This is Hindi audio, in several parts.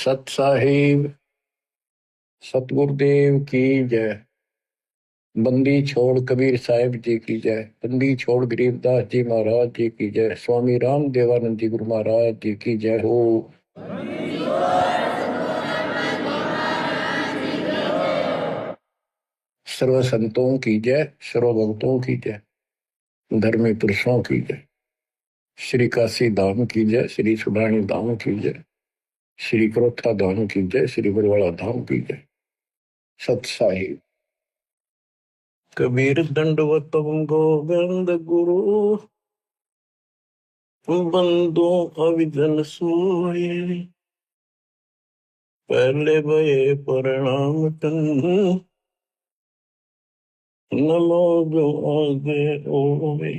सत साहिब सतगुरुदेव की जय। बंदी छोड़ कबीर साहिब जी की जय। बंदी छोड़ गरीबदास जी महाराज जी की जय। स्वामी राम देवानंद जी गुरु महाराज जी की जय हो। सर्व संतों की जय, सर्व भक्तों की जय, धर्मी पुरुषों की जय। श्री काशी धाम की जय, श्री सुडानी धाम की जय, श्री क्रोथा धाम की जय, श्री बरवाड़ा धाम की जय। सत साहिब कबीर दंडवत गोविंद गुरु बंदो अविजन सोए। पहले भये प्रणाम तन नमो जो आगे ओवे।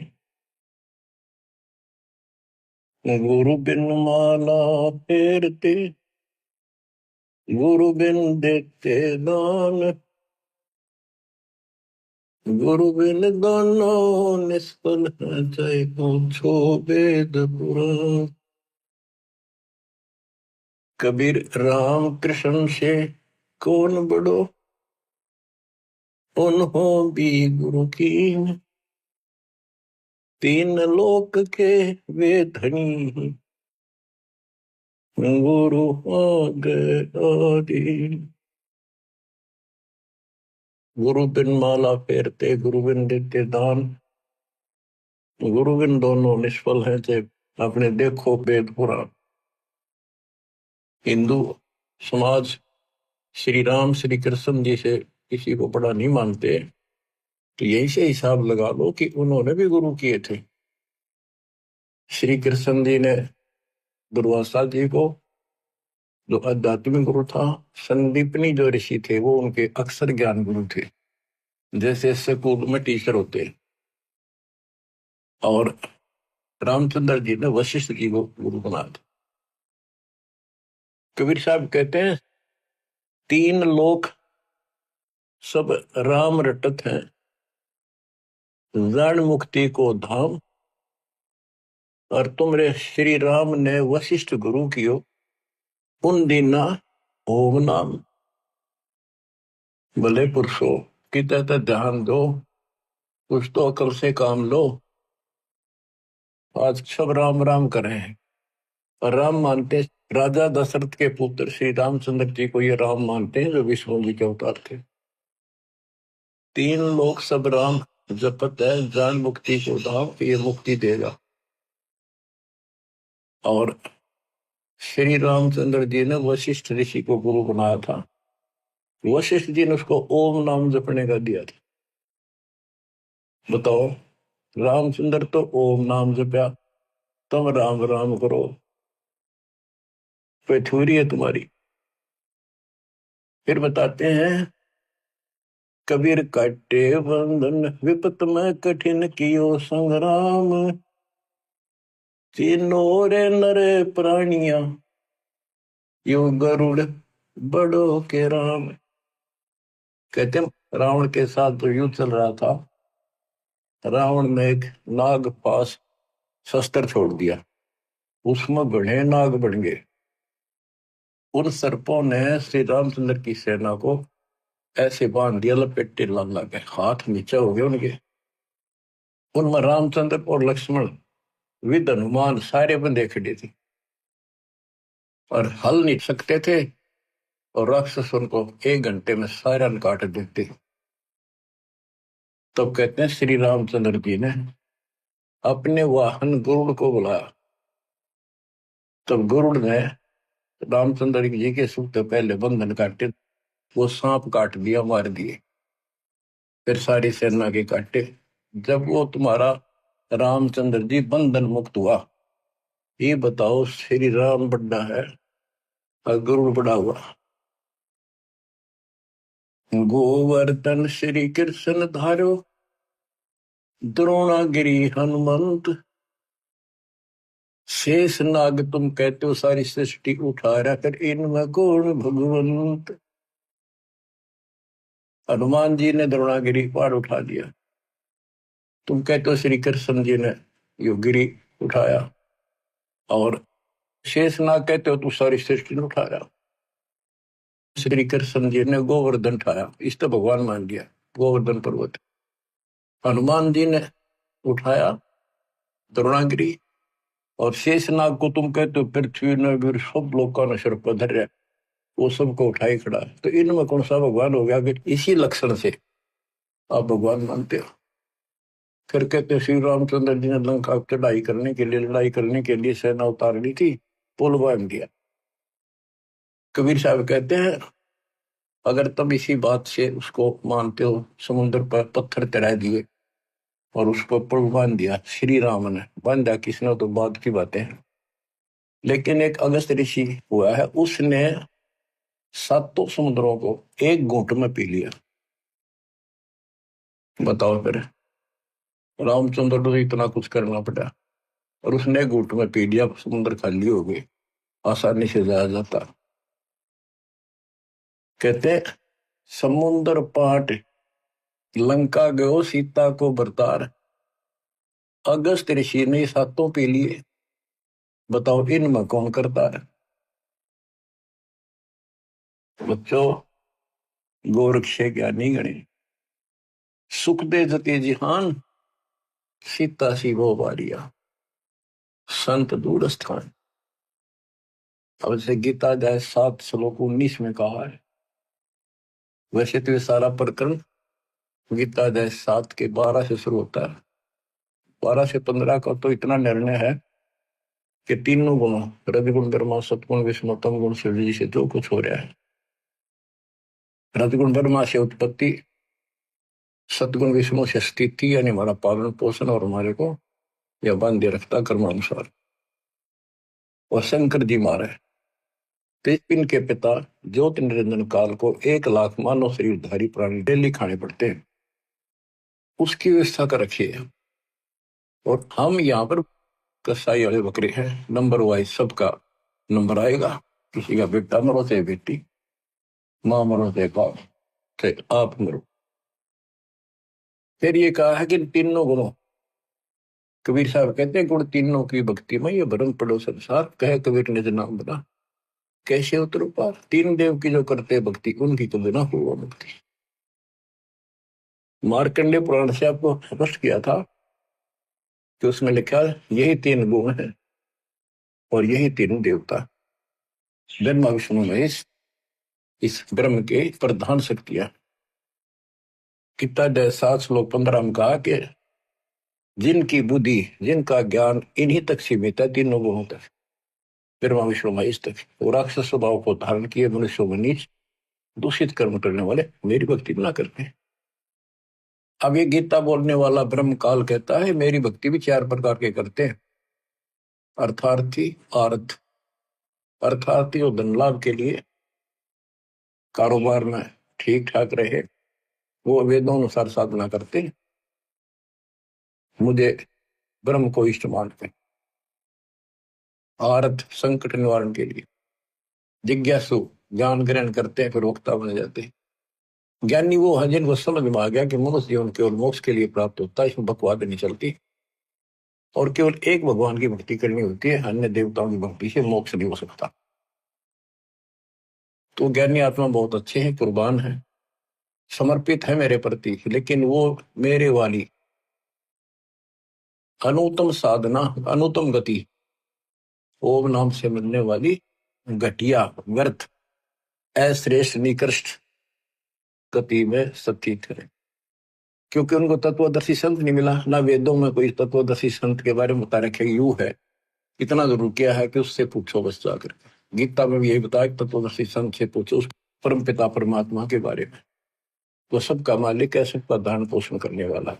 गुरु बिन माला फेरते, गुरु बिन देते दान, गुरु बिन दानो निष्फल है चाहे पूछो वेद पुराण। कबीर राम कृष्ण से कौन बड़ो, उन्हों भी गुरु की। तीन लोक के वे धनी, गुरु आगे आदि। गुरु बिन माला फेरते, गुरु बिन देते दान, गुरु बिन दोनों निष्फल है चे अपने देखो वेद पुराण। हिंदू समाज श्री राम श्री कृष्ण जी से किसी को बड़ा नहीं मानते, तो यही से हिसाब लगा लो कि उन्होंने भी गुरु किए थे। श्री कृष्ण जी ने दुर्वासा जी को, जो आध्यात्मिक गुरु था, संदीपनी जो ऋषि थे वो उनके अक्षर ज्ञान गुरु थे, जैसे स्कूल में टीचर होते। और रामचंद्र जी ने वशिष्ठ जी को गुरु बनाया था। कबीर साहब कहते हैं तीन लोक सब राम रटत हैं, जन मुक्ति को धाम। और तुमरे श्री राम ने वशिष्ठ गुरु कियो, उन दीना ओम नाम। भले पुरुषो किते तो ध्यान दो, कुछ तो अकल से काम लो। आज सब राम राम करें हैं और राम मानते, राजा दशरथ के पुत्र श्री रामचंद्र जी को ये राम मानते हैं जो विष्णु जी के अवतार थे। तीन लोग सब राम जपत है, जान मुक्ति को धाम, ये मुक्ति देगा। और श्री रामचंद्र जी ने वशिष्ठ ऋषि को गुरु बनाया था। वशिष्ठ जी ने उसको ओम नाम जपने का दिया था। बताओ, रामचंद्र तो ओम नाम जपया, तुम राम राम करो, पैथुरी है तुम्हारी। फिर बताते हैं कबीर काटे बंधन विपत में कठिन कियो संग्राम। तीनों रे नरे प्राणिया यो गरुड़ बड़ो के राम। कहते हैं रावण के साथ जो युद्ध चल रहा था, रावण ने एक नाग पास शस्त्र छोड़ दिया, उसमें बड़े नाग बन गए। उन सर्पों ने श्री रामचंद्र की सेना को ऐसे बांध दिया, लपेटे ला के हाथ नीचे हो गए उनके। उनमें रामचंद्र और लक्ष्मण विद हनुमान सारे बंदे खड़े थे और हल नहीं सकते थे, और राक्षस उनको 1 घंटे में सारा काट देते। तो कहते हैं श्री रामचंद्र जी ने अपने वाहन गरुड़ को बुलाया। तब गरुड़ ने रामचंद्र जी के सुख से पहले बंधन काटे, वो सांप काट दिया, मार दिए। फिर सारी सेना के काटे। जब वो तुम्हारा रामचंद्र जी बंधन मुक्त हुआ, ये बताओ श्री राम बड़ा है और गरुड़ बड़ा हुआ। गोवर्धन श्री कृष्ण धारो, द्रोणागिरी हनुमंत। शेष नाग तुम कहते हो सारी सृष्टि उठा रहा कर, इनमें कौन भगवंत। हनुमान जी ने द्रोणागिरी पहाड़ उठा दिया, तुम कहते हो श्री कृष्ण जी ने यो गिरी उठाया। और शेष नाग कहते हो तू सारी सृष्टि उठा रहा। श्री कृष्ण जी ने गोवर्धन उठाया, इस तो भगवान मान लिया गोवर्धन पर्वत। हनुमान जी ने उठाया द्रोणागिरी, और शेषनाग को तुम कहते हो पृथ्वी ने भी सब लोगों ने सिर पर धर, वो सबको उठाई खड़ा। तो इनमें कौन सा भगवान हो गया कि इसी लक्षण से आप भगवान मानते हो? फिर कहते श्री रामचंद्र जी ने लंका चढ़ाई करने के लिए, लड़ाई करने के लिए सेना उतार ली थी, पुल बांध दिया। कबीर साहब कहते हैं अगर तुम इसी बात से उसको मानते हो, समुद्र पर पत्थर चढ़ा दिए और उसको पुल बांध दिया, श्री राम ने बांधा, किसने तो बाद की बातें हैं। लेकिन एक अगस्त ऋषि हुआ है, उसने सातों समुद्रों को एक घूंट में पी लिया। बताओ फिर, रामचंद्र को इतना कुछ करना पड़ा और उसने घूंट में पी लिया, समुद्र खाली हो गए, आसानी से जाया जाता। कहते समुद्र पाट लंका गयो सीता को बरतार, अगस्त ऋषि ने सातों पी लिए। बताओ इनमें कौन करता है? बच्चों, गोरक्ष ज्ञानी गणे, सुख दे जते जिहान, सीता सी वो बारिया, संत दूर स्थान। अब से गीता अध्याय 7 श्लोक 19 में कहा है। वैसे तो ये सारा प्रकरण गीता अध्याय 7 के 12 से शुरू होता है। 12 से 15 का तो इतना निर्णय है कि तीनों गुणों, रजगुण ब्रह्मा सतगुण विष्णु तम गुण शिव जी से जो कुछ हो रहा है, रजगुण ब्रह्मा से उत्पत्ति, सतगुण विष्णु से स्थिति यानी हमारा पालन पोषण और हमारे को यह बांधे रखता कर्मानुसार, और शंकर जी मारे तीन के पिता ज्योति निरंजन काल को 1 लाख मानव शरीरधारी प्राणी डेली खाने पड़ते हैं, उसकी व्यवस्था कर रखी है। और हम यहाँ पर कसाई वाले बकरे हैं, नंबर वाइज सबका नंबर आएगा, किसी का बेटा मरो चाहे बेटी, माँ मरो चाहे बाप, चाहे आप मरो। फिर ये कहा है कि तीनों गुणों, कबीर साहब कहते हैं गुण तीनों की भक्ति में ये भरम पड़ो संसार, कहे कबीर निज नाम बना, कैसे उतरो पार, तीन देव की जो करते भक्ति उनकी तो बिना हुआ मुक्ति। मार्कंडे पुराण से आपको स्पष्ट किया था कि उसमें लिखा यही 3 गुण है और यही तीनों देवता, ब्रह्मा विष्णु महेश, इस ब्रह्म के प्रधान शक्तियां। कितना 7 श्लोक 15 में कहा कि जिनकी बुद्धि, जिनका ज्ञान इन्हीं तक सीमित है, तीनों गुणों तक, ब्रह्मा विष्णु महेश तक, वो राक्षस स्वभाव को धारण किए मनुष्यों में नीच दूषित कर्म करने वाले मेरी भक्ति ना करते हैं। अब ये गीता बोलने वाला ब्रह्म काल कहता है मेरी भक्ति भी 4 प्रकार के करते हैं। अर्थार्थी, आर्थ, अर्थार्थी और धन लाभ के लिए, कारोबार में ठीक ठाक रहे, वो वेदों अनुसार साधना करते हैं, मुझे ब्रह्म को इष्ट मानते हैं। आर्थ, संकट निवारण के लिए, जिज्ञासु, ज्ञान ग्रहण करते हैं फिर वक्ता बन जाते हैं। ज्ञानी वो है जिनको समझ में आ गया कि मनुष्य जीवन केवल मोक्ष के लिए प्राप्त होता है, इसमें बकवाद नहीं चलती, और केवल एक भगवान की भक्ति करनी होती है, अन्य देवताओं की भक्ति से मोक्ष नहीं हो सकता। तो ज्ञानी आत्मा बहुत अच्छे हैं, कुर्बान है, समर्पित है मेरे प्रति, लेकिन वो मेरे वाली अनुत्तम साधना, अनुत्तम गति, ओम नाम से मिलने वाली घटिया व्यर्थ अश्रेष्ठ निकृष्ट गति में स्थित है, क्योंकि उनको तत्वदर्शी संत नहीं मिला। ना वेदों में कोई तत्वदर्शी संत के बारे में बता रखे यू है, इतना जरूर किया है कि उससे पूछो बस जाकर। गीता में भी यही बताया तत्वदर्शी संत से पूछो उस परम पिता परमात्मा के बारे में, वो सबका मालिक है, सबका धारण पोषण करने वाला।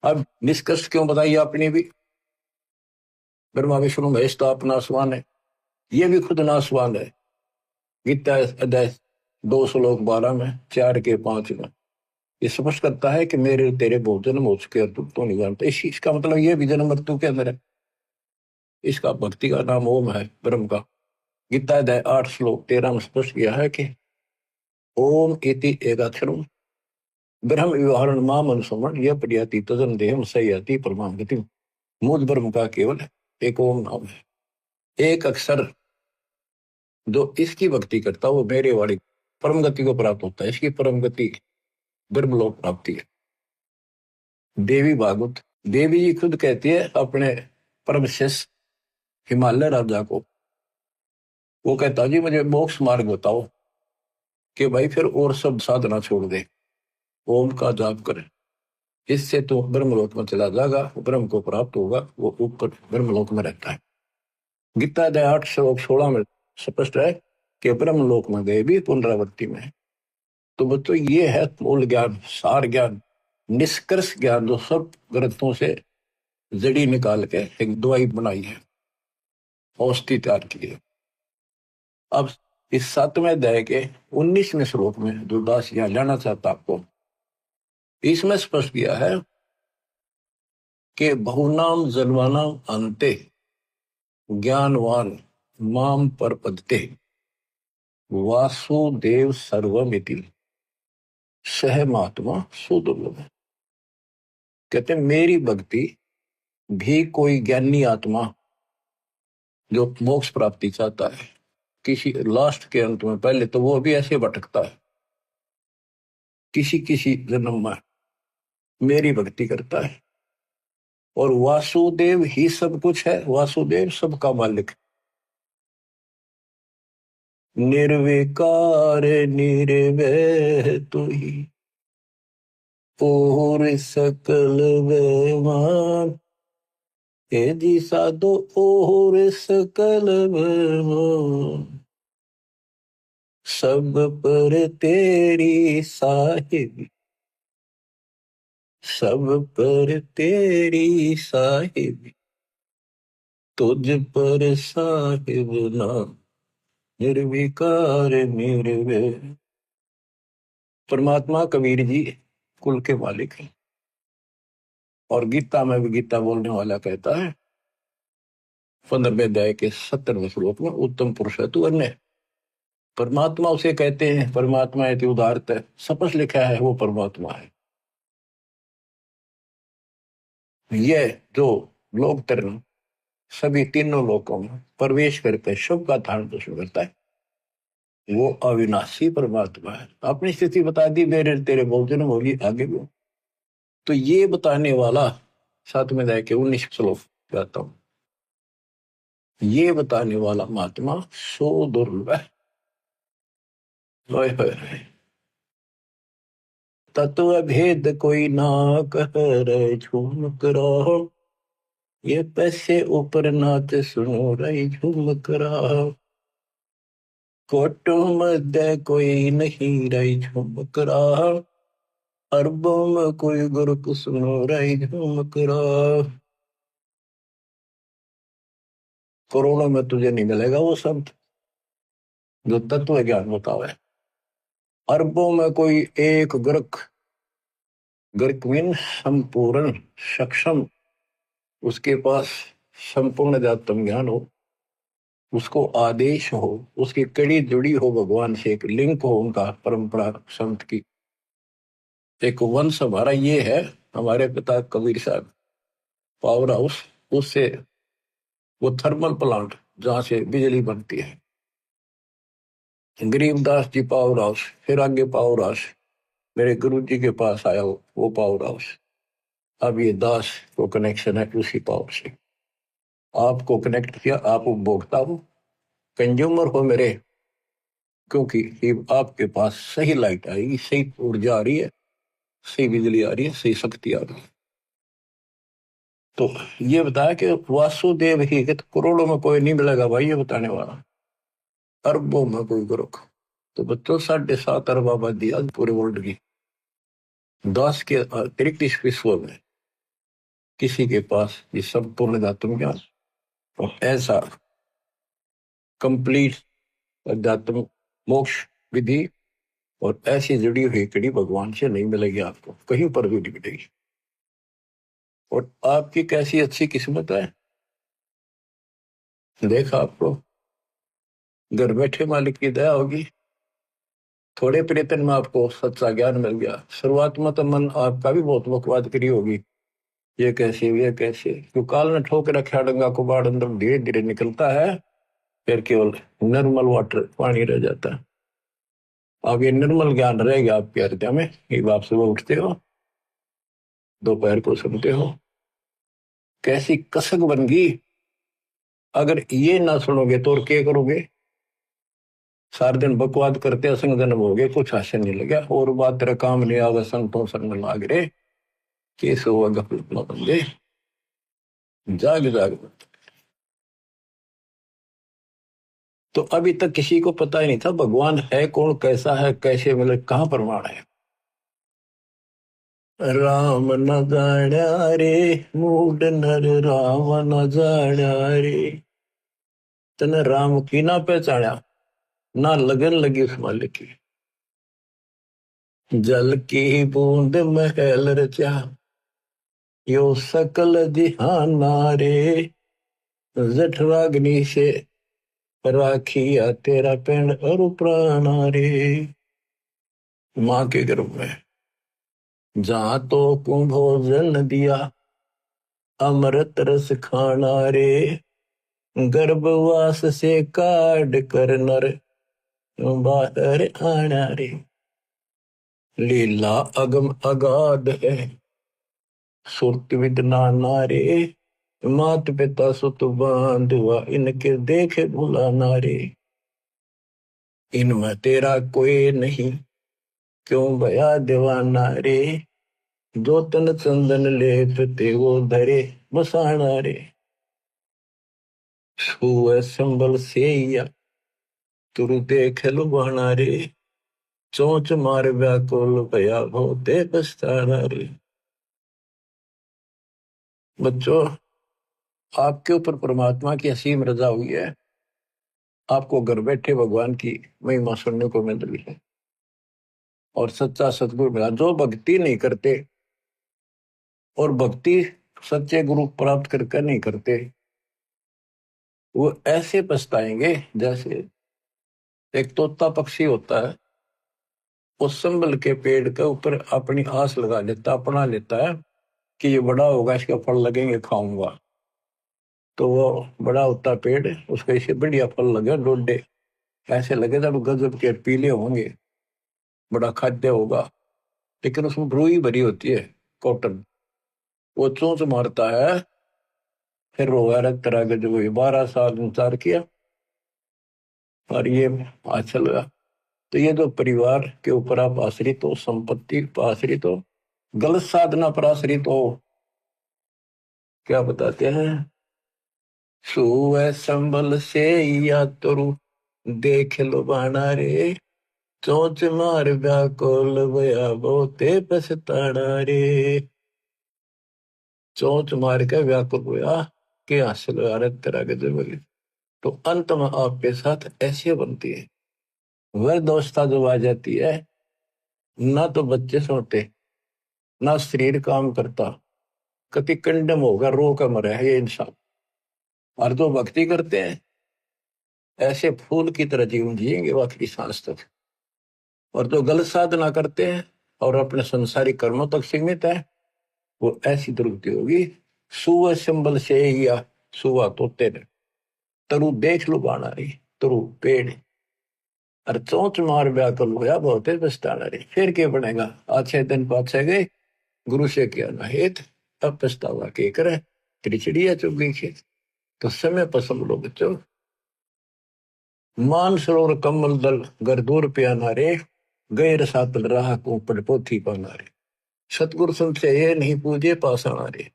अब निष्कर्ष क्यों बताइए आपने भी, ब्रह्मा विष्णु महेश तो आप नासवान है, ये भी खुद नासवान है। गीता अध्याय 2 श्लोक 12 में, 4 के 5 में ये स्पष्ट करता है कि मेरे तेरे बहुत जन्म हो चुके और तुम तो नहीं जानते। इसका मतलब ये भी जन्म मृत्यु के अंदर है। इसका भक्ति का नाम ओम है, ब्रह्म का। गीता अध्याय 8 श्लोक 13 में स्पष्ट किया है कि ओम इति एकाक्षरम ब्रह्म व्यवहारण माम अनुसमण यह प्रयाति तजन देहम सयाति परमाम गति। मूल ब्रह्म का केवल एक ओम नाम है, एक अक्षर जो इसकी भक्ति करता वो मेरे वाली परम गति को प्राप्त होता है। इसकी परम गति ब्रह्मलोक प्राप्ति है। देवी भागवत, देवी जी खुद कहती है अपने परम शिष्य हिमालय राजा को, वो कहता जी मुझे मोक्ष मार्ग बताओ, कि भाई फिर और सब साधना छोड़ दे, ओम का जाप करे, इससे तो ब्रह्मलोक में चला जाएगा, ब्रह्म को प्राप्त होगा, वो ऊपर ब्रह्मलोक में रहता है। गीता अध्याय 8 श्लोक 16 में स्पष्ट है कि ब्रह्मलोक में गए भी पुनरावृत्ति में। तो बच्चों ये है मूल ज्ञान, सार ज्ञान, निष्कर्ष ज्ञान, जो सब ग्रंथों से जड़ी निकाल के एक दवाई बनाई है, औषधि तैयार की है। अब इस 7वें अध्याय के 19वें श्लोक में जो दास यहाँ लेना चाहता आपको, इसमें स्पष्ट किया है कि बहुनाम जन्मानाम अंते ज्ञानवान माम परपदते वासुदेव सर्वमिति सह महात्मा सुदुर्लभ। कहते मेरी भक्ति भी कोई ज्ञानी आत्मा जो मोक्ष प्राप्ति चाहता है किसी लास्ट के अंत में, पहले तो वो भी ऐसे भटकता है, किसी किसी जन्म में मेरी भक्ति करता है, और वासुदेव ही सब कुछ है, वासुदेव सबका मालिक, निर्विकार निर्वैर तू ही और सकल बेमान, हे जी साधो और सकल बेमान, सब पर तेरी साहिब, सब पर तेरी साहिब, तुझ पर साहिब नाम, निर्विकार निर्वैर। परमात्मा कबीर जी कुल के मालिक हैं, और गीता में भी गीता बोलने वाला कहता है 15वें अध्याय के 70वें श्लोक में, उत्तम पुरुष है तू अन्य। परमात्मा उसे कहते हैं, परमात्मा है उदारत है, स्पष्ट लिखा है वो परमात्मा है। यह जो लोक तरण सभी तीनों लोकों में प्रवेश करके शुभ का धारण पोषण करता है, वो अविनाशी परमात्मा है। अपनी स्थिति बता दी, मेरे तेरे बहुजन होगी आगे भी। तो ये बताने वाला 7वें अध्याय के 19 श्लोक कहता हूं, ये बताने वाला महात्मा सो दुर्लभ है। तत्व भेद कोई ना कह रहे झूम करो, ये पैसे ऊपर नाच सुनो रही झूम करा, कोटों मध्य कोई नहीं रही झूम करा, अरबों में कोई गुरुप सुनो रही झूम करा। करोड़ों में तुझे नहीं मिलेगा वो शब्द जो तत्व ज्ञान बतावे। अरबों में कोई एक गर्क, गर्क मीन संपूर्ण सक्षम, उसके पास संपूर्ण अध्यात्म ज्ञान हो, उसको आदेश हो, उसकी कड़ी जुड़ी हो भगवान से, एक लिंक हो उनका परंपरा संत की। एक वंश हमारा ये है, हमारे पिता कबीर साहब पावर हाउस, उससे वो थर्मल प्लांट जहां से बिजली बनती है, गरीबदास जी पावर हाउस, फिर आगे पावर हाउस मेरे गुरु जी के पास आया वो पावर हाउस। अब ये दास को कनेक्शन है उसी पावर से, आपको कनेक्ट किया, आप उपभोक्ता हो, कंज्यूमर हो मेरे, क्योंकि आपके पास सही लाइट आएगी, सही ऊर्जा आ रही है, सही बिजली आ रही है, सही शक्ति आ रही है। तो ये बताया कि वासुदेव ही, कि करोड़ों में कोई नहीं मिलेगा भाई, ये बताने वाला अरबों में कोई गुरुख। तो बच्चों 7.5 अरब आबादी आज पूरे वर्ल्ड की, 10 के अतिरिक्त इस विश्व में किसी के पास ये संपूर्ण अध्यात्म ज्ञान और ऐसा कंप्लीट अध्यात्म मोक्ष विधि और ऐसी जुड़ी हुई कड़ी भगवान से नहीं मिलेगी, आपको कहीं पर भी नहीं मिलेगी। और आपकी कैसी अच्छी किस्मत है, देखा आपको घर बैठे मालिक की दया होगी, थोड़े प्रयत्न में आपको सच्चा ज्ञान मिल गया। शुरुआत में तो मन आपका भी बहुत बकवाद करी होगी, ये कैसे ये कैसे, क्यों काल ने ठोक रखा डंगा को बाढ़ अंदर धीरे धीरे निकलता है, फिर केवल निर्मल वाटर पानी रह जाता है। अब ये निर्मल ज्ञान रहेगा आपके हृदय में, एक आप सुबह उठते हो, दोपहर को सुनते हो, कैसी कसक बन गई। अगर ये ना सुनोगे तो और क्या करोगे? सारे दिन बकवाद करते असंग जन्म हो गए, कुछ हासिल नहीं लगा, और बात तेरा काम नहीं आगा, संतों संग लाग रे, केस हुआ गफलत न बंदे, जाग जाग। तो अभी तक किसी को पता ही नहीं था भगवान है कौन, कैसा है, कैसे, मतलब कहाँ प्रमाण है। राम न जाण्या रे, मूड नर राम न जाण्या रे। तने राम की ना पहचाना, ना लगन लगी उस मालिक की। जल की बूंद महल रचा, यो सकल जिहाना रे। जठराग्नि से राखिया तेरा पेड़ और प्राणा रे। माँ के गर्भ में जहां तो कुंभोजन दिया, अमृत रस खाना रे। गर्भवास से काट कर नर बाहर आना रे। लीला अगम अगाध है, सुरत विद नाना रे। मात पिता सुत बांधुआ, इनके देखे भुलाना रे। इनमें तेरा कोई नहीं, क्यों भया दीवाना रे। जो तन चंदन लेपते वो धरे बसाना रे। छुए संबल से या तुरु देख लुभाना रे। चोंच मार व्याकुल भया भोते पछताना रे। बच्चों, आपके ऊपर परमात्मा की असीम रजा हुई है, आपको घर बैठे भगवान की महिमा सुनने को मिल रही है। और सच्चा सतगुरु मिला। जो भक्ति नहीं करते, और भक्ति सच्चे गुरु प्राप्त करके नहीं करते, वो ऐसे पछताएंगे जैसे एक तोता पक्षी होता है, वो संबल के पेड़ के ऊपर अपनी आस लगा लेता, अपना लेता है कि ये बड़ा होगा, इसके फल लगेंगे, खाऊंगा। तो वो बड़ा होता पेड़, उसको इसे बढ़िया फल लगे, डोडे ऐसे लगे जब गजब के पीले होंगे, बड़ा खाद्य होगा। लेकिन उसमें रुई भरी होती है, कॉटन। वो चोंच मारता है, फिर वो हैरत तरह के जो 12 साल इंतजार किया, और ये अच्छा लगा। तो ये जो परिवार के ऊपर आप आश्रित हो, संपत्ति पर आश्रित हो, गलत साधना पर आश्रित हो, क्या बताते हैं? सुअ संबल से या तुरु देख लो बाना रे। चोंच मार व्याकुल भया बहुते पछताना रे। चोंच मार के व्याकुल हुआ कि हासिल भारत तेरा गजब है। तो अंत में आपके साथ ऐसे बनती है, वह दोस्ता जो आ जाती है, ना तो बच्चे सोते, ना शरीर काम करता, कति कंडम होगा, रो का मरे है ये इंसान। और जो भक्ति करते हैं, ऐसे फूल की तरह जीवन जिएंगे आखिरी सांस तक। और जो गलत साधना करते हैं और अपने संसारिक कर्मों तक सीमित है, वो ऐसी दुर्गति होगी। सुअ संबल से या सुआ तोते ने, तरु देख लो बाना रही, तरु पेड़, और चोंच मार व्याकुल होया बहुते पछताना रही। फिर क्या बनेगा? अच्छे दिन पाछे गए, गुरु से किया ना हेत, अब पछतावा के करे, तेरी चिड़िया चुग गई खेत। तो समय पसंद लो बच्चों। मान सरोवर कमल दल गर दूर प्याना रे। गैर सातल राह को पड़ पोथी पाना रे। सतगुरु संत से ये नहीं पूजे पास आना रे।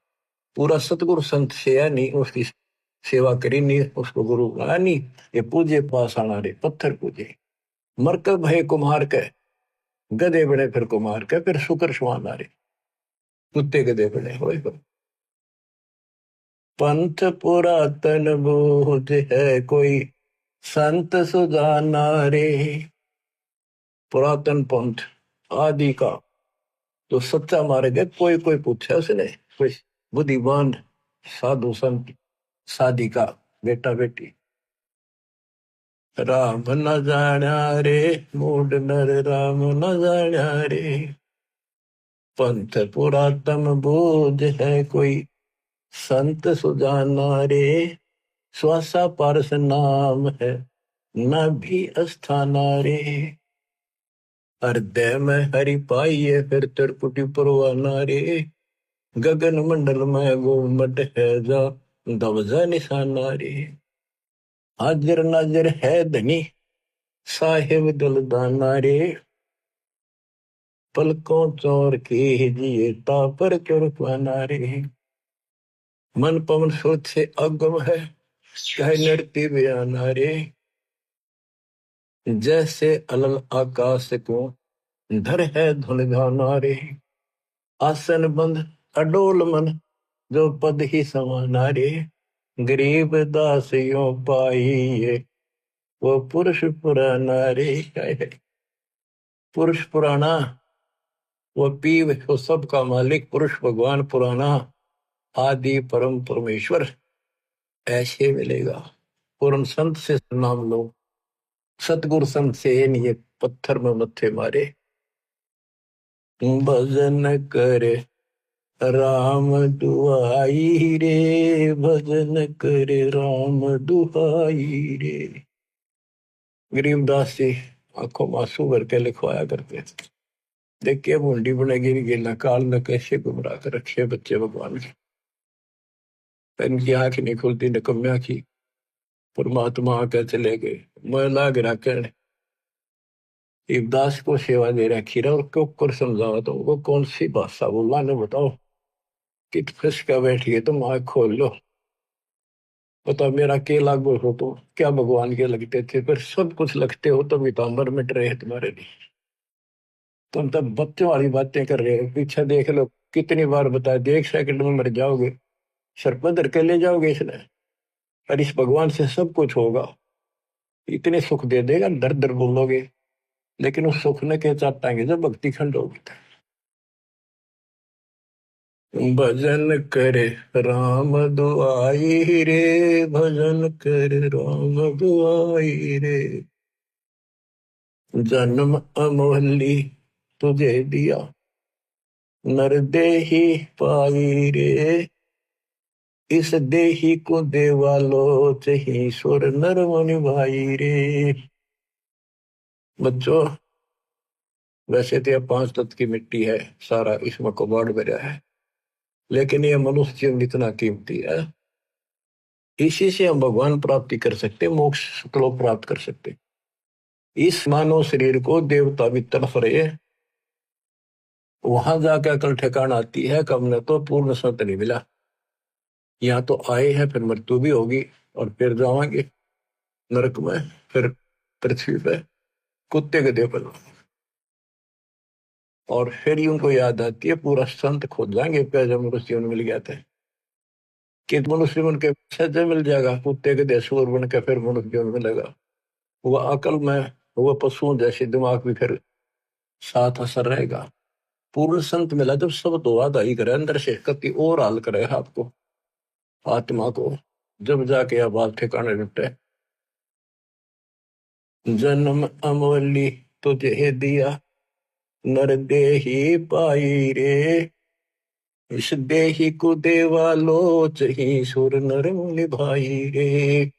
पूरा सतगुरु संत से है नहीं, उसकी सेवा करी नहीं, उसको गुरु बनाया नहीं, ये पूजे पास आना रे, पत्थर पूजे। मरकब भय कुम्हार के, गधे बड़े फिर कुम्हार के, फिर शुक्र सुहाना रे। कुत्ते गधे बड़े हो। पंथ पुरातन बोध है कोई, संत सुजाना रे। पुरातन पंथ आदि का तो सच्चा मार्ग है, कोई कोई पूछे उसने, कोई बुद्धिमान साधु संत साधिका बेटा बेटी। राम न जाण्या रे, मूड नर राम न जाण्या रे। पंथ पुरातन बोध है कोई, संत सुजाना रे। श्वासा पारस नाम है न भी अस्थाना रे। हृदय में हरि पाइये फिर त्रिपुटी परवाना रे। गगन मंडल में गोमट है जा दबजा निशाना रे। हाजिर नाजिर है धनी साहिब दलदाना रे। पलकों चोर के जिए तापर चुरपाना रे। मन पवन स्रोत से अगम है चाहे नृत्य बयाना रे। जैसे अलल आकाश को धर है धुन गाना रे। आसन बंद अडोल मन जो पद ही समाना रे। गरीब दास यो पाइये वो पुरुष पुराना रे। पुरुष पुराना वो पीव वो सबका मालिक पुरुष भगवान पुराना आदि परम परमेश्वर ऐसे मिलेगा। पूर्ण संत से नाम लो सतगुरु संत से नहीं पत्थर में मत्थे मारे। भजन करे राम दुआई रे। भजन करे राम दुआई रे। गरीबदास जी आंखों में आंसू भर के लिखवाया करते थे। देखिए मुंडी बनेगी गिला काल न कैसे गुमराह कर रखे बच्चे भगवान के। इनकी आंख नहीं खुलती निकम्या की परमात्मा आकर चले गए। मैं लाग रखा इबदास को सेवा दे रखी रहा और क्यों कर समझावा तो वो कौन सी भाषा बोला ने बताओ। कित फंस का बैठिए तुम आँख खोल लो पता मेरा के लागू हो तो क्या भगवान के लगते थे फिर सब कुछ लगते हो तो वितांबर मिट रहे तुम्हारे लिए। तुम तब बच्चों वाली बातें कर रहे हो। पीछे देख लो कितनी बार बताया 1 सेकंड में मर जाओगे सर पर धर के ले जाओगे इसने। और इस भगवान से सब कुछ होगा इतने सुख दे देगा दर दर बोलोगे लेकिन उस सुख ने क्या चाहताएंगे जब भक्ति खंड होगी। भजन करे राम दुआई रे। भजन करे राम दुआई रे। जन्म अमोहली तुझे दिया नर देही पाई रे। इस देही को देवालो चही सुर नर मुनि भाई रे। बच्चों वैसे तो यह 5 तत्व की मिट्टी है सारा इसमें कबाड़ भरा है लेकिन यह मनुष्य जीवन इतना कीमती है। इसी से हम भगवान प्राप्ति कर सकते मोक्ष सुखलोक प्राप्त कर सकते। इस मानव शरीर को देवता भी तरफ रहे वहां जाकर कल ठिकाना आती है कब न तो पूर्ण संत नहीं मिला। यहाँ तो आए हैं फिर मृत्यु भी होगी और फिर जाएंगे नरक में फिर पृथ्वी पे कुत्ते के देव पर। और फिर उनको याद आती है पूरा संत खोज जाएंगे जब मनुष्य जीवन मिल गया था कि मनुष्य जीवन के सज्जन मिल जाएगा कुत्ते के देशूर बन के फिर मनुष्य जीवन मिलेगा। वह अकल में वह पशुओं जैसे दिमाग भी फिर साथ असर रहेगा। पूर्ण संत मिला जब सब दुआ दाई करे अंदर से कति और हाल करे आपको आत्मा को जब जाके अब बात ठिकाने निपटे। जन्म अमोली तुझे दिया नर देही पाई रे। इस देही को देवा लोच ही सुर नर मुनि भाई रे।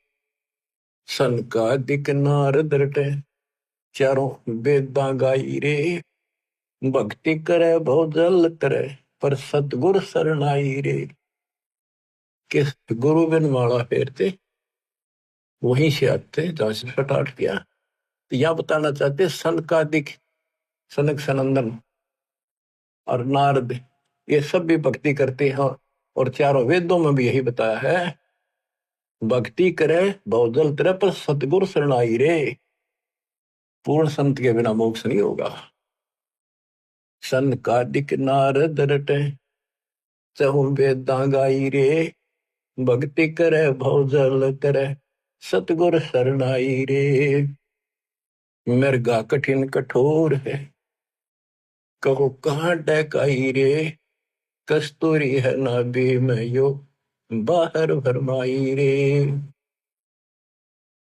सन का दिक नार दरटे चारों वेदा गाई रे। भक्ति करे बहुत जल करे पर सतगुर शरणाई रे। किस गुरु बिन माला फेरते वहीं से आते जहां से स्टार्ट किया। तो यह बताना चाहते सन का दिक सनक सनंदन और नारद ये सब भी भक्ति करते हैं और चारों वेदों में भी यही बताया है भक्ति करे बहुत जल करे पर सतगुर शरणाई रे। पूर्ण संत के बिना मोक्ष नहीं होगा। सन का दिक नारद रटे चहु वेदा गाई रे। भक्ति करे भव जल करे सतगुर शरणाई रे। मृगा कठिन कठोर है कहो कहाँ डकाई रे। कस्तूरी है नाभि में यो बाहर भरमाई रे।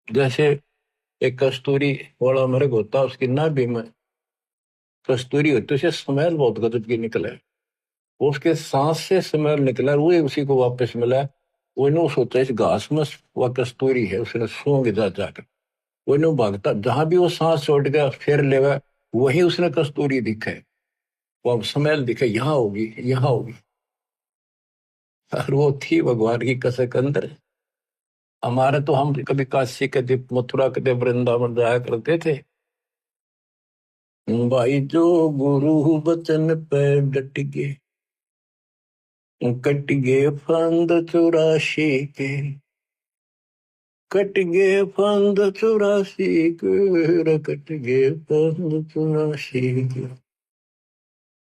जैसे एक कस्तूरी वाला मृग होता उसकी नाभि में कस्तूरी होती उसे स्मेल बहुत गजब की निकले उसके सांस से स्मेल निकला वो उसी को वापस मिला वो सोचा इस घास में वह कस्तूरी है, उसने सूंघ जा जाकर वो भागता, जहां भी वो सांस छोड़ गया फिर लेगा, वही उसने कस्तूरी दिखे, वो स्मेल दिखे, यहाँ होगी यहाँ होगी। और वो थी भगवान की कसक अंदर। हमारे तो हम कभी काशी कभी मथुरा कभी वृंदावन जाया करते थे। भाई जो गुरु बचन पे डट गए, कट गए फंद 84 के, कट गए फंद 84 के, कट गए फंद 84 के।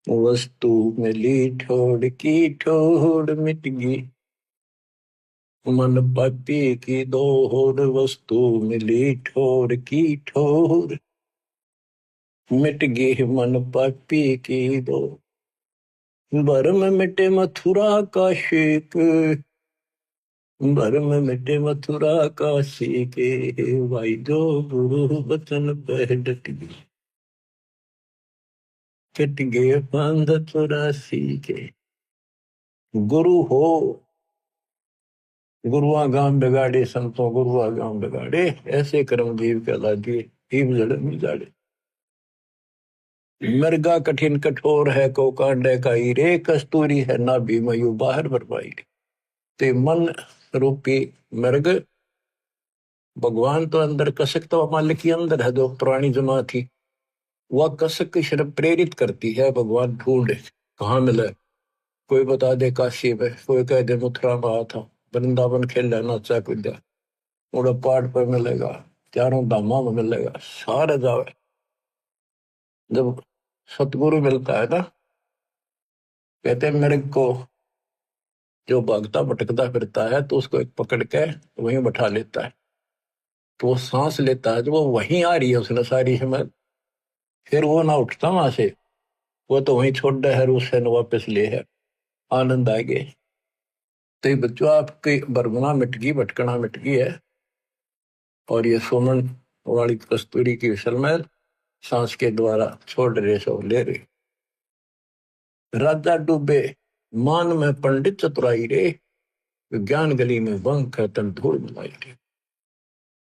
वस्तु मिली ठोड़ की ठोड़ मिट गई, मन पति की दोहर। वस्तु मिली ठोर की ठोर, मिट गई मन पति की दो। भरम मिटे मथुरा का शेक, भरम मिटे मथुरा का शेक। भाई जो गुरु बचन पे डट गई, कट गए फंद 84 के। गुरु हो गुरुआ गांव बिगाड़े, संतों गुरुआ गांव बिगाड़े, ऐसे कर्म जीव कहला दिए, जीव जड़ में जाड़े। मृगा कठिन कठोर है को कांडे का रे, कस्तूरी है ना भी मयू बाहर भरपाई। ते मन रूपी मृग, भगवान तो अंदर, कसक तो मालिक के अंदर है, जो पुरानी जमा थी वह कसक शर्म प्रेरित करती है। भगवान ढूंढे कहाँ मिले, कोई बता दे काशी में, कोई कह दे मथुरा में आया था, वृंदावन खेला नाचा कूदा, उड़ा पहाड़ पर मिलेगा, चारों धामा में मिलेगा, सारे जावे। जब सतगुरु मिलता है ना, कहते मेरे को जो भागता भटकता फिरता है तो उसको एक पकड़ के वहीं बैठा लेता है, तो वो सांस लेता है, जो वो वहीं आ रही है उसने सारी हिम्मत, फिर वो ना उठता वहां से, वो तो वहीं छोड़ दे है, उससे न वापस ले है। आनंद आ गए। तो ये बच्चों आपकी बरगुना मिट गई, भटकना मिट गई है, और ये सुमन वाली कस्तूरी की विसल में सांस के द्वारा छोड़ रहे, सो ले रहे। राजा डूबे मान में पंडित चतुराई रे, ज्ञान गली में बंक है तन धूल मिलाई रे।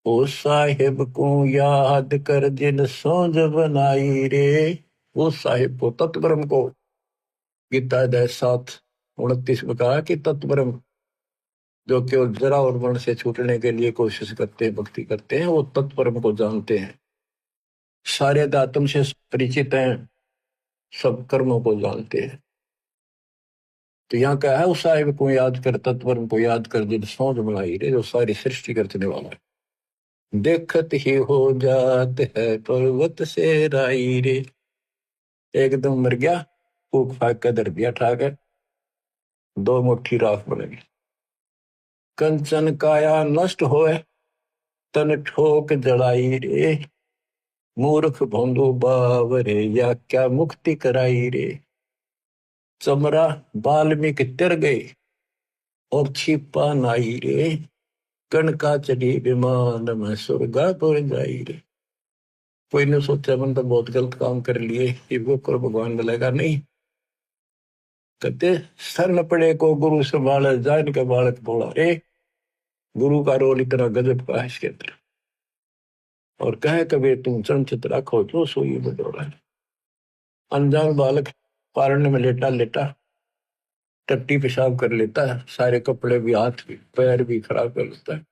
ओ साहिब को याद कर जिन सोज बनाई रे, वो साहिब को तत्वरम को, गीता अध्याय 7:29 में कहा कि तत्वरम जो केवल जरा और वर्ण से छूटने के लिए कोशिश करते हैं, भक्ति करते हैं, वो तत्परम को जानते हैं, सारे दातम से परिचित हैं, सब कर्मों को जानते हैं। तो यहाँ क्या है, उस साहिब को याद कर, तत्परम को याद कर जिन सोच बनाई रे, जो सारी सृष्टि करने वाला है। देखत ही हो जात है पर्वत से राई रे, एकदम मर गया, फूक फाक कर धर दिया ठाकर, 2 मुट्ठी राख बनेगी। कंचन काया नष्ट होए, तन ठोक जड़ाई रे, मूर्ख भोंदू बावरे, या क्या मुक्ति कराई रे। चमरा बाल्मीकि तिर गए, और छिपा नाई रे, कणका चढ़ी विमान में स्वर्गापुर जाई रे। कोई ने सोचा मन तो बहुत गलत काम कर लिए, ये कर भगवान मिलेगा नहीं। कहते सर न पड़े को गुरु संभाले, जान के बालक बोला रे। गुरु का रोल इतना गजब का है इसके अंदर। और कहे कबीर तुम संचित रखो जो सोई बदौड़ा। अनजान बालक पारने में लेटा लेटा टट्टी पेशाब कर लेता है, सारे कपड़े भी, हाथ भी, पैर भी खराब कर लेता है।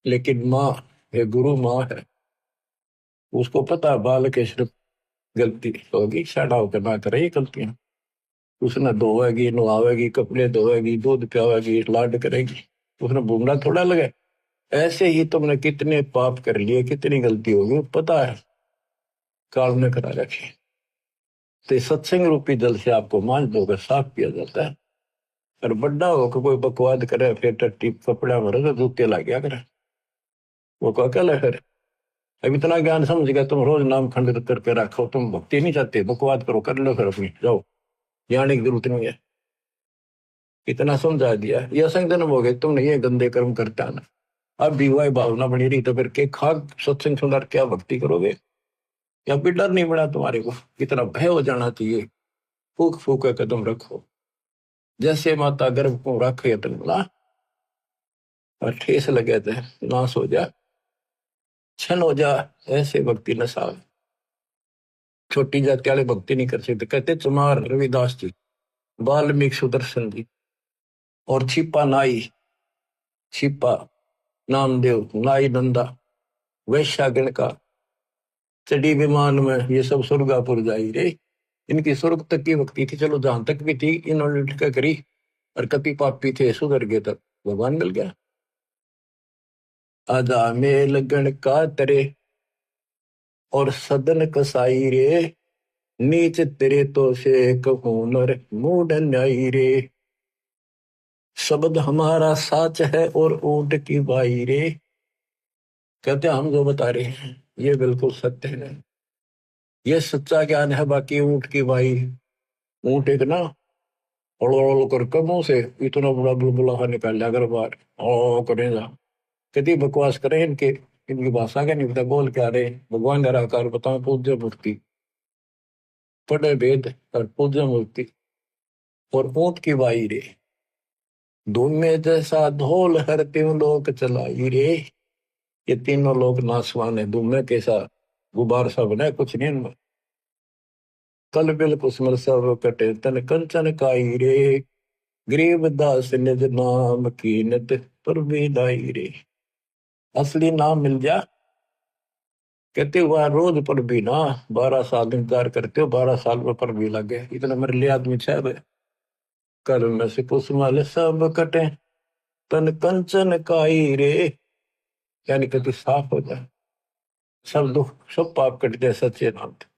लेकिन माँ है, गुरु माँ है, उसको पता है बालक है, सिर्फ गलती होगी, साड़ा होकर ना करे ये गलतियां। उसने धोएगी, नहावेगी, कपड़े धोएगी, दूध पियावेगी, लाड करेगी, उसने बूंदा थोड़ा लगे। ऐसे ही तुमने कितने पाप कर लिए, कितनी गलती होगी पता है, काल ने करा रखी। तो सत्संग रूपी जल से आपको मान धोकर साफ किया जाता है। और बड़ा होकर कोई बकवाद करे, फिर टट्टी कपड़ा भरे तो जूते ला गया करे, वो को अकेला फिर। अब इतना ज्ञान समझ गया, तुम रोज नाम खंडित करके रखो, तुम भक्ति नहीं चाहते, बकवाद करो, कर लो फिर अपनी, जाओ, जाने की जरूरत नहीं है। इतना समझा दिया, ये असंग जन्म हो गए तुमने ये गंदे कर्म करते आना। अब भी वही भावना बनी रही तो फिर के खाक सत्संग सुनकर क्या भक्ति करोगे? या भी डर नहीं बना तुम्हारे को? इतना भय हो जाना चाहिए। फूक फूक कदम रखो, जैसे माता गर्भ को रखे तुम बोला, और ठेस लगे थे नाश हो जा छन हो जा, ऐसे भक्ति नशा। छोटी जाति वाले भक्ति नहीं कर सकते। कहते चमार रविदास जी, वाल्मीकि सुदर्शन जी, और छिपा नाई, छिपा नामदेव, नाई नंदा, वैश्या गणका, चढ़ी विमान में, ये सब स्वर्गापुर जाई रे। इनकी स्वर्ग तक की भक्ति थी, चलो जहां तक भी थी इन्होंने क्या करी। और कति पापी थे सुधर गए तब भगवान मिल गया। आजा मेल गण का तरे और सदन कसाई रे, नीच तेरे तो से कहूं नर मूड न्यायी रे। शब्द हमारा साच है और ऊंट की बाई रे। कहते हम जो बता रहे हैं ये बिल्कुल सत्य है, ये सच्चा ज्ञान है। बाकी ऊंट की बाई, ऊंट एक ना ओलो कर मुंह से इतना बड़ा बुलबुला निकाल लिया अगर बार ओ करेगा। कितनी बकवास करें इनके, इनकी भाषा का नहीं पता बोल क्या रहे। भगवान निराकार बताओ, पूज्य मूर्ति, पढ़े वेद और पूज्य मूर्ति और ऊंट की बाई रे। धूम में जैसा ढोल हर तीन लोग चलाई रे। ये तीनों लोग नासवान है, धूम में कैसा गुबार सा बना है, कुछ नहीं इनमें। कल बिल कुसमल सब कटे तन कंचन काई रे। गरीब दास निज नाम कीनत पर भी दाई रे। असली नाम मिल जा, कहते हुआ रोज पर भी ना, 12 साल इंतजार करते हो, 12 साल में पर भी लगे, इतना मेरे लिए आदमी छह। कल में से कुसमल सब कटे तन कंचन काई रे, यानी कि तू साफ हो जाए, सब दुख सब पाप कट जाए सच्चे नाम से।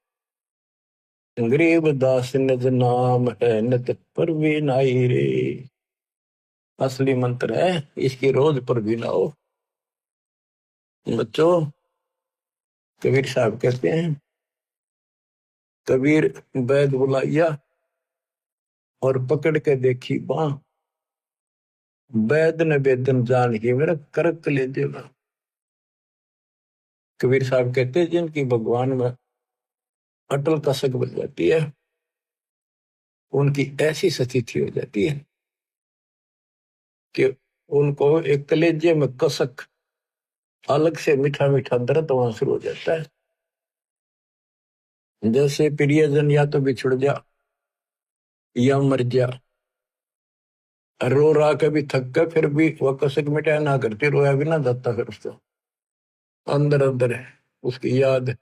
गरीब दास निज नाम है नित पर भी नाई रे। असली मंत्र है, इसकी रोज पर भी ना हो। बच्चों, कबीर साहब कहते हैं, कबीर वैद बुलाइया और पकड़ के देखी बां, वैद ने वेदन जान की मेरा करक ले देगा। कबीर साहब कहते हैं जिनकी भगवान में अटल कसक बन जाती है, उनकी ऐसी स्थिति हो जाती है कि उनको एक कलेजे में कसक, अलग से मीठा मीठा दर्द वहां शुरू हो जाता है। जैसे प्रियजन या तो बिछुड़ जा या मर जा, रो रहा कभी थक कर फिर भी वह कसक मिटाया ना करती, रोया भी ना जाता, फिर उसको अंदर अंदर है उसकी याद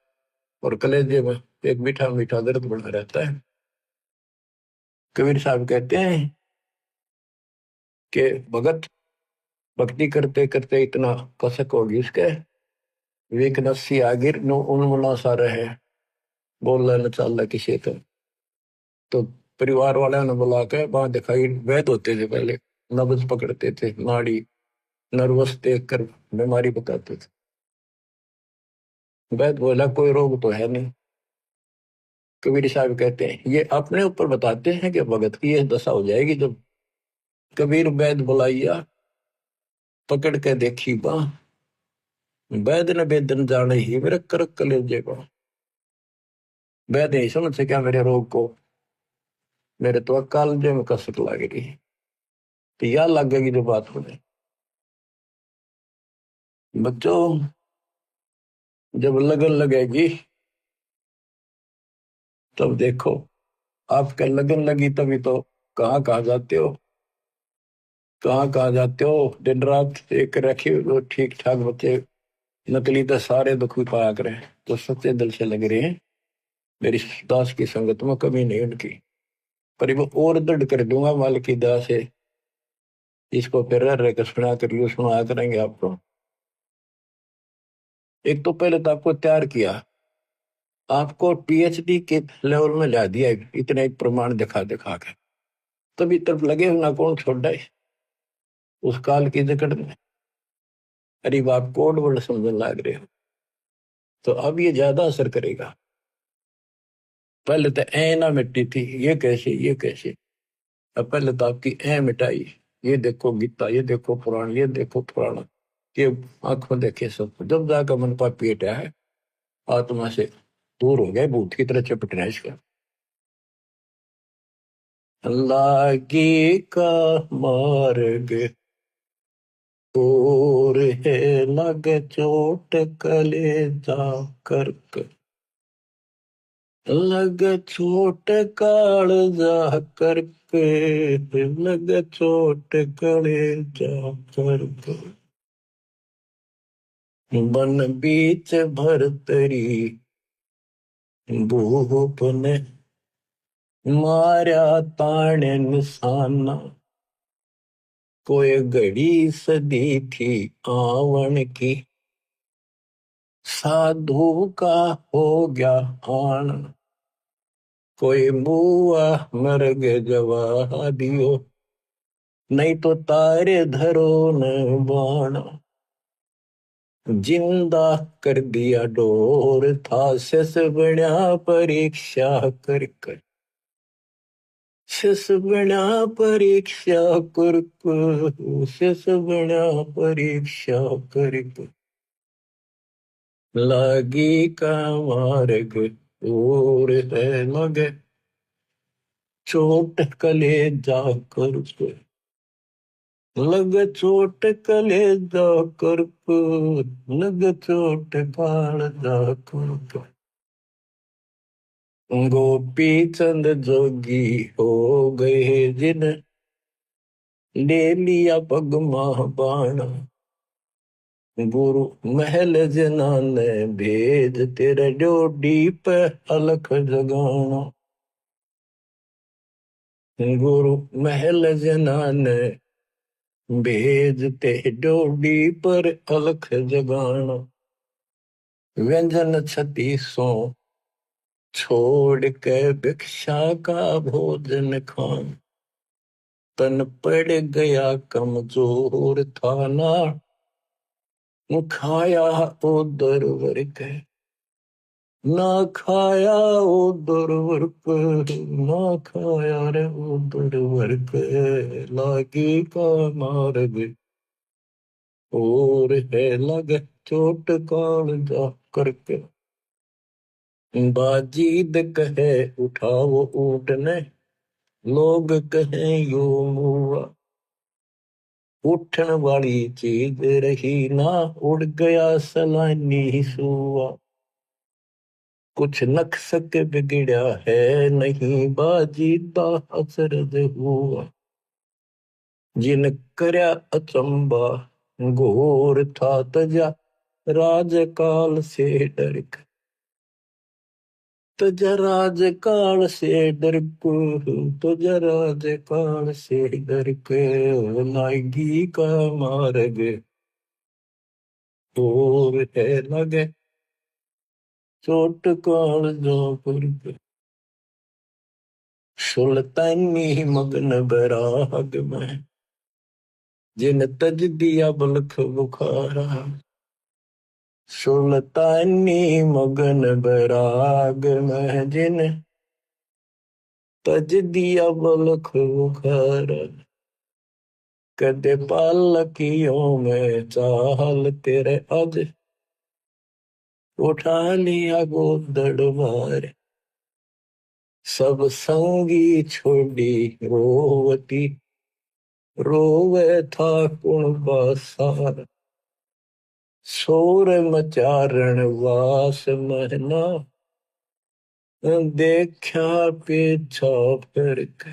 और कलेजे में एक मीठा मीठा दर्द बना रहता है। कबीर साहब कहते हैं कि भगत भक्ति करते करते इतना कसक होगी उसके, वीकनेस सी आगिर नो उन्मुना सा रहे, बोल न चल किसी तो परिवार वाले ने बुला के वहां दिखाई, वैद होते थे पहले, नब्ज पकड़ते थे, नाड़ी नर्वस देख कर बीमारी बताते थे। वैद बोला कोई रोग तो है नहीं। कबीर साहब कहते हैं ये अपने ऊपर बताते हैं कि भगत की यह दशा हो जाएगी जब कबीर वैद बुलाइया पकड़ के देखी बा, वैद ने वेदन जाने ही मेरे करक कलेजे को। वैद नहीं समझ सका मेरे रोग को, मेरे तो कालजे में कसक लग रही, तो यह लगेगी जो बात होने। बच्चों, जब लगन लगेगी तब देखो, आपका लगन लगी तभी तो कहाँ कहाँ जाते हो, कहाँ कहाँ जाते हो। दिन रात एक रखे वो ठीक ठाक बच्चे, नकली तो सारे दुख भी पाया करें, तो सच्चे दिल से लग रहे हैं मेरी दास की संगत में कमी नहीं उनकी। पर वो और दृढ़ कर दूंगा माल की दास से, इसको फिर रह रह कर सुना कर यू सुना करेंगे आपको। एक तो पहले तो आपको तैयार किया, आपको पीएचडी के लेवल में ला दिया, इतने एक प्रमाण दिखा दिखा के, तभी तरफ लगे ना कौन छोड़ जाए उस काल की जकड़ में। अरे आप कोड वर्ड समझने लग रहे हो तो अब ये ज्यादा असर करेगा। पहले तो ए ना मिट्टी थी, ये कैसे ये कैसे, अब पहले तो आपकी ए मिटाई। ये देखो गीता, ये देखो पुराण, ये देखो पुराण, ये आंखों देखे सब, जब जाकर मन पापी हटा है, आत्मा से दूर हो गए, भूत की तरह चपटना है इसका। लागी का मार्ग और है लगे चोट कलेजा करके, लगे चोट कालजा करके, लगे चोट कलेजा करके। बन बीच भरतरी भूप ने मारा ताने निशाना, कोई घड़ी सदी थी आवन की, साधु का हो गया आन। कोई बुआ मर गए जवा दियो, नहीं तो तारे धरो न बाण। जिंदा कर दिया डोर था शेष बना परीक्षा कर कर, शेष बना परीक्षा कर कर, शेष बना परीक्षा कर कर। लागी का मार्ग और है लगे चोट कलेजा कर कर, लगे चोट कलेजा कर कर, लगे चोट कालजा कर कर। गोपी चंद जोगी हो गए जिन ले लिया पग माह बाण। गुरु महल जनाने भेज तेरे डोडी पे अलख जगाना। गुरु महल जनाने भेज ते डोडी पर अलख जगाना। व्यंजन छत्तीसों छोड़ के भिक्षा का भोजन खान, तन पड़ गया कमजोर था ना, खाया उदर वर्ग, ना खाया उदर वर्ग, ना खाया रे उदर वर्ग। लागी का मार्ग और है लगे चोट काल जा करके। बाजीद कहे उठाओ ऊँटने, लोग कहें यो मुआ, उठन वाली चीज रही ना, उड़ गया सलानी सुआ। कुछ नक्सक बिगड़ा है नहीं, बाजीदा अचरज हुआ। जिन करया अचंबा घोर था तजा, राजकाल से डर के, तजा राजकाल से डर को, तजा राजकाल से डर के। लागी का मार्ग और है लगे चोट काल जो पर। सुल्तानी मगन बैराग में, जिन तज दिया बलख बुखारा। सुल्तानी मगन बैराग में, जिन तज दिया बलख बुखारा। कदे पालकियों में चाल तेरे अज, उठा लिया गोदड़ मार। सब संगी छोड़ी रोवती, रोवे था कुण बासार। शोर मचारण वास महना, देखा पीछा फिर के,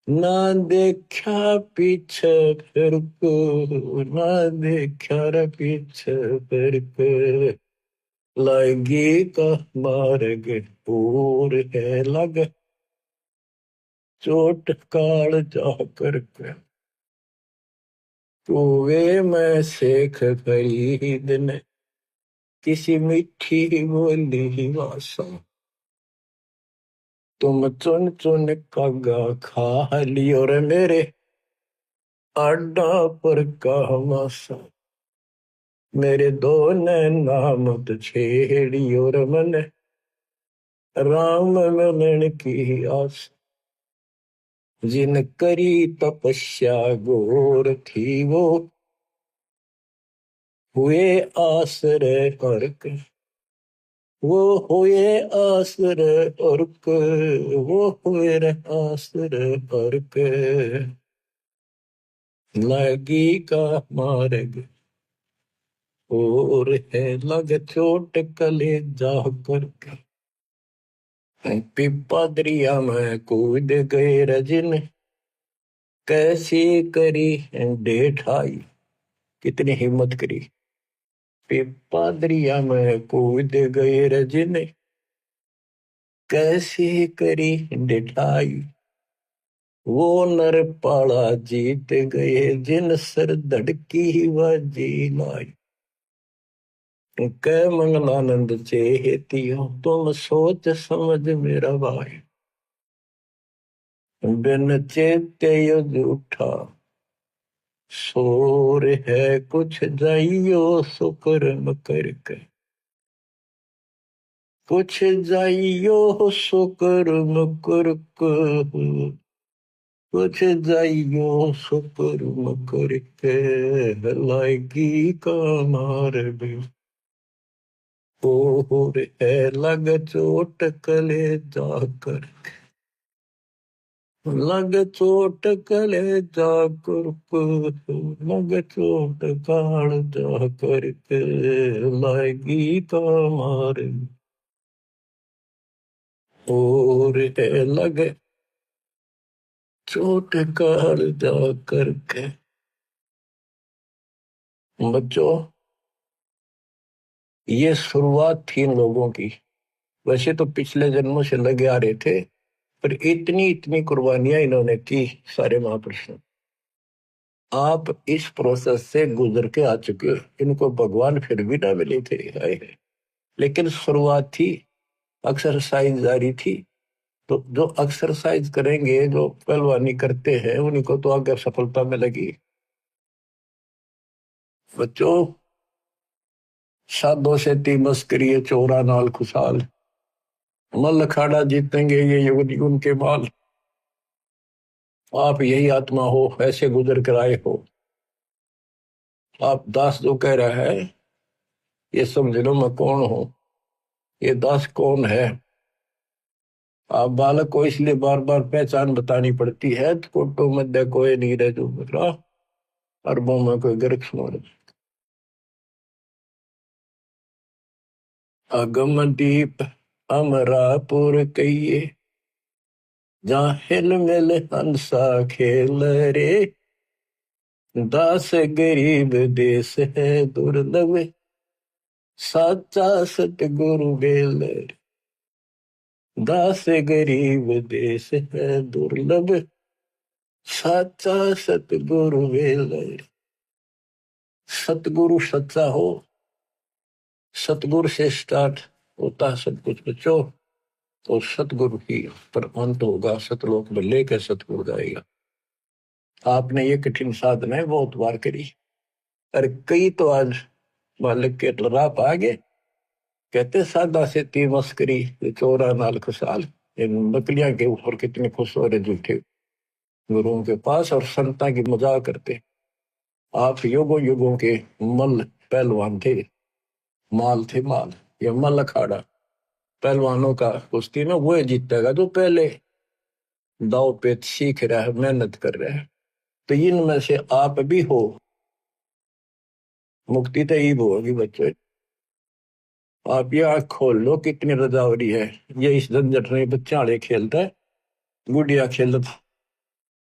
ना देखा पीछे फिर को, ना देखा रे पीछे फिर के। लगी का मार्ग पूर है लग चोट काल जा करके। कुएं में शेख फरीद ने किसी मीठी बोली वासा, तुम चुन चुन कागा खा लियो रे मेरे आडा पर का मासा। मेरे दो नैना मत छेड़ियो रे मन, राम मिलन की आस। जिन करी तपस्या घोर थी वो, हुए आश्रय अर्क। वो हुए आश्रय अर्क, वो हुए आश्रय अर्क। लगी का मार्ग और है लग चोट कले जा कर पिपा दरिया में कूद गए रजन कैसे करी ढेठाई। कितनी हिम्मत करी। पिपा दरिया में कूद गए रजन कैसे करी ढेठाई। वो नर पाला जीत गए जिन सर धड़की व जी कै मंगलानंद चेतियो तुम सोच समझ मेरा भाई। बिन चेते झूठा शोर है कुछ जाइयो सुकर्म करके। कुछ जाइयो सुकर्म करके। कुछ जाइयो सुकर्म करके लागी का मार्ग और है लग चोट कले जाकर। लग चोट कले जाकर लग चोट काल जाकर के लागी का मार्ग और है लग चोट काल जाकर के। बच्चों ये शुरुआत थी इन लोगों की। वैसे तो पिछले जन्मों से लगे आ रहे थे पर इतनी इतनी कुर्बानियां इन्होंने की सारे महापुरुषों। आप इस प्रोसेस से गुजर के आ चुके हो। इनको भगवान फिर भी ना मिले थे हाय। लेकिन शुरुआत थी एक्सरसाइज जारी थी। तो जो एक्सरसाइज करेंगे जो पहलवानी करते हैं उन्हीं को तो आगे सफलता मिलेगी। बच्चों साधो से ती मस्करी चोरा नाल खुशहाल मल अखाड़ा जीतेंगे ये युग युग के बाल। आप यही आत्मा हो ऐसे गुजर कर आए हो। आप दास जो कह रहा है ये समझ लो मैं कौन हूं। ये दास कौन है। आप बालक को इसलिए बार बार पहचान बतानी पड़ती है तो कोटो मध्य कोई नहीं रह जो मेरा अरबों में कोई गर्क सुन। अगम दीप अमरापुर कहिए जहाँ हिल मिल हंसा खेल रे। दास गरीब देश है दुर्लभ साचा सतगुरु बेल। दास गरीब देश है दुर्लभ साचा सतगुरु बेल। सतगुरु सच्चा हो। सतगुरु से स्टार्ट होता है सब कुछ बच्चों। तो सतगुरु ही पर अंत होगा सतलोक में लेकर सतगुरु जाएगा। आपने ये कठिन साधना है बहुत बार करी और कई तो आज मालिक के राह आ गए। कहते सादा से ती मस्करी चोरा नाल खुशहाल। इन बकलियां के ऊपर कितने खुश हो रहे झूठे गुरुओं के पास और संता की मजाक करते। आप युगों युगों के मल पहलवान थे। माल थे माल। ये मल अखाड़ा पहलवानों का कुश्ती में वो जीतेगा जो पहले दाव पेच सीख रहा है मेहनत कर रहा है। तो इनमें से आप भी हो। मुक्ति तो ईब होगी बच्चों। आप ये आँख खोल लो कितनी रजावरी है। ये इस झंझट में बच्चा वाले खेलता है गुड़िया खेलता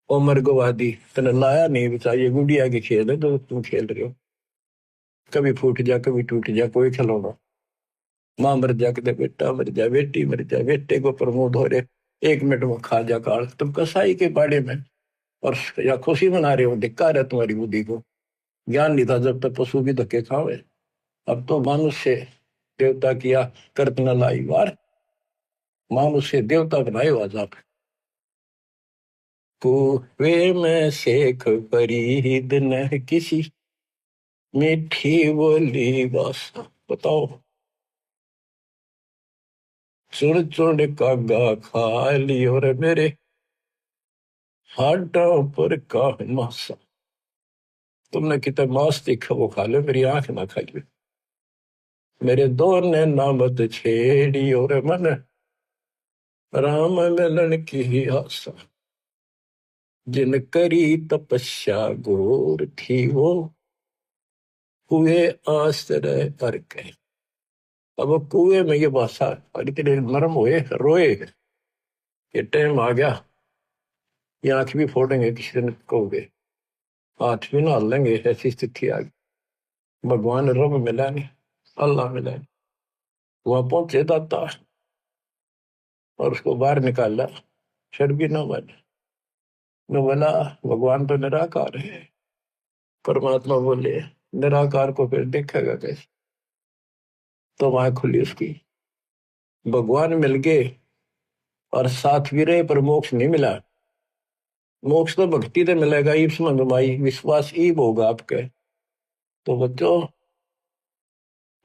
उम्र गवादी तने लाया नहीं बचा। ये गुड़िया के खेल है तो तुम खेल रहे हो। कभी फूट जा कभी टूट जा कोई खिलौना। माँ मर जा के बेटा मर जा बेटी मर जा बेटे को प्रमोद हो रहे 1 मिनट में खा जा काल तुम कसाई के बाड़े में और या खुशी मना रहे हो। धिक्कार है तुम्हारी बुद्धि को। ज्ञान नहीं था जब तक पशु भी धक्के खावे। अब तो मनुष्य देवता किया करत न लाई वार। मनुष्य देवता बनाए आज आप। कुएं में शेख फरीद न किसी मीठी बोली बासा। बताओ चुन चुन कागा खा ली और मेरे हाडों पर का मासा। तुमने कितना मांस देखा वो खा लो मेरी आंख ना खा लो। मेरे दो ने नामत छेड़ी और मन राम मिलन की आशा। जिन करी तपस्या घोर थी वो हुए आश्रय पर के। अब वो कुएं में ये भाषा और इतने नरम हुए रोए, ये टाइम आ गया, ये आंख भी फोड़ेंगे किसी दिन कहोगे, हाथ भी ना लेंगे, ऐसी स्थिति आ गई। भगवान रब मिला नहीं, अल्लाह मिला नहीं, वहां पहुंचे दाता और उसको बाहर निकाला। फिर भी न माने, न बोला भगवान तो निराकार है। परमात्मा बोले निराकार को फिर देखेगा कैसे? तो वहां खुली उसकी, भगवान मिल गए और साथ भी रहे, पर मोक्ष नहीं मिला। मोक्ष तो भक्ति से मिलेगा, ईब समझ भाई, विश्वास ईब होगा आपके। तो बच्चों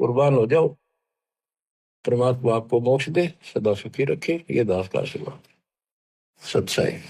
कुर्बान हो जाओ, परमात्मा आपको मोक्ष दे, सदा सुखी रखे, ये दास का आशीर्वाद। सच्चाई।